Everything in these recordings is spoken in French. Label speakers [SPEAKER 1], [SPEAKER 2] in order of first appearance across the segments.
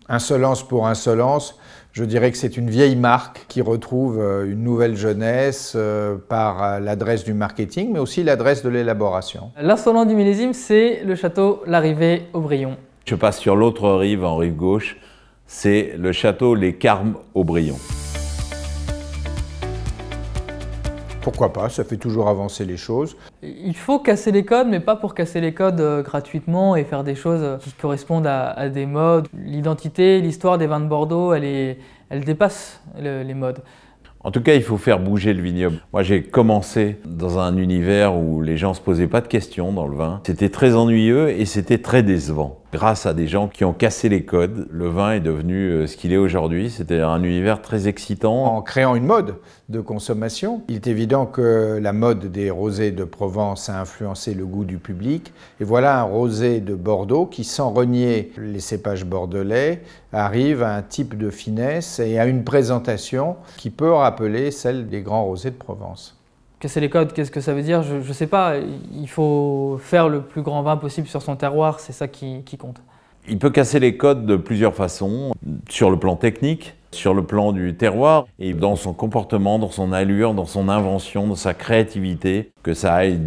[SPEAKER 1] Insolence pour insolence, je dirais que c'est une vieille marque qui retrouve une nouvelle jeunesse par l'adresse du marketing, mais aussi l'adresse de l'élaboration.
[SPEAKER 2] L'insolent du millésime, c'est le château Larrivée Aubryon.
[SPEAKER 3] Je passe sur l'autre rive, en rive gauche, c'est le château Les Carmes Aubryon.
[SPEAKER 1] Pourquoi pas, ça fait toujours avancer les choses.
[SPEAKER 2] Il faut casser les codes, mais pas pour casser les codes gratuitement et faire des choses qui correspondent à des modes. L'identité, l'histoire des vins de Bordeaux, elle dépasse les modes.
[SPEAKER 3] En tout cas, il faut faire bouger le vignoble. Moi, j'ai commencé dans un univers où les gens ne se posaient pas de questions dans le vin. C'était très ennuyeux et c'était très décevant. Grâce à des gens qui ont cassé les codes, le vin est devenu ce qu'il est aujourd'hui. C'était un univers très excitant.
[SPEAKER 1] En créant une mode de consommation, il est évident que la mode des rosés de Provence a influencé le goût du public. Et voilà un rosé de Bordeaux qui, sans renier les cépages bordelais, arrive à un type de finesse et à une présentation qui peut rappeler celle des grands rosés de Provence.
[SPEAKER 2] Casser les codes, qu'est-ce que ça veut dire? Je ne sais pas. Il faut faire le plus grand vin possible sur son terroir, c'est ça qui compte.
[SPEAKER 3] Il peut casser les codes de plusieurs façons, sur le plan technique, sur le plan du terroir, et dans son comportement, dans son allure, dans son invention, dans sa créativité, que ça aille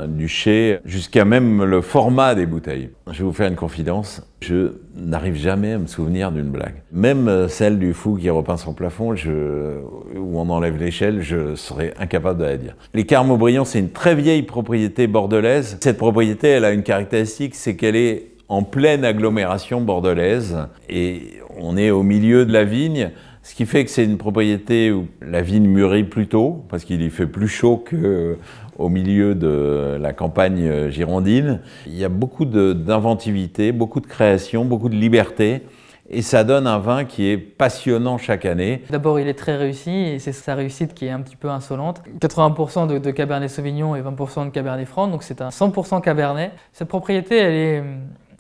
[SPEAKER 3] du chai jusqu'à même le format des bouteilles. Je vais vous faire une confidence, je n'arrive jamais à me souvenir d'une blague. Même celle du fou qui repeint son plafond, où on enlève l'échelle, je serais incapable de la dire. Les Carmes Aubryon, c'est une très vieille propriété bordelaise. Cette propriété, elle a une caractéristique, c'est qu'elle est en pleine agglomération bordelaise et on est au milieu de la vigne, ce qui fait que c'est une propriété où la vigne mûrit plus tôt parce qu'il y fait plus chaud qu'au milieu de la campagne girondine. Il y a beaucoup d'inventivité, beaucoup de création, beaucoup de liberté et ça donne un vin qui est passionnant chaque année.
[SPEAKER 2] D'abord, il est très réussi et c'est sa réussite qui est un petit peu insolente. 80% de Cabernet Sauvignon et 20% de Cabernet Franc, donc c'est un 100% Cabernet. Cette propriété, elle est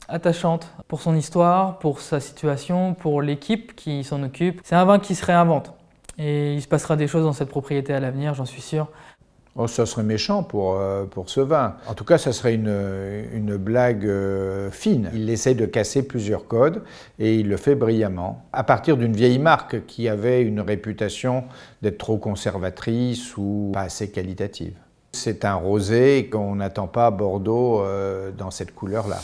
[SPEAKER 2] attachante pour son histoire, pour sa situation, pour l'équipe qui s'en occupe. C'est un vin qui se réinvente et il se passera des choses dans cette propriété à l'avenir, j'en suis sûr.
[SPEAKER 1] Oh, ça serait méchant pour ce vin. En tout cas, ça serait une blague fine. Il essaie de casser plusieurs codes et il le fait brillamment. À partir d'une vieille marque qui avait une réputation d'être trop conservatrice ou pas assez qualitative. C'est un rosé qu'on n'attend pas à Bordeaux dans cette couleur-là.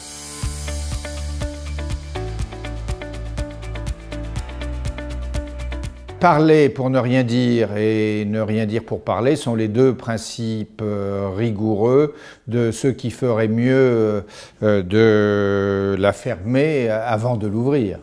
[SPEAKER 1] Parler pour ne rien dire et ne rien dire pour parler sont les deux principes rigoureux de ceux qui feraient mieux de la fermer avant de l'ouvrir.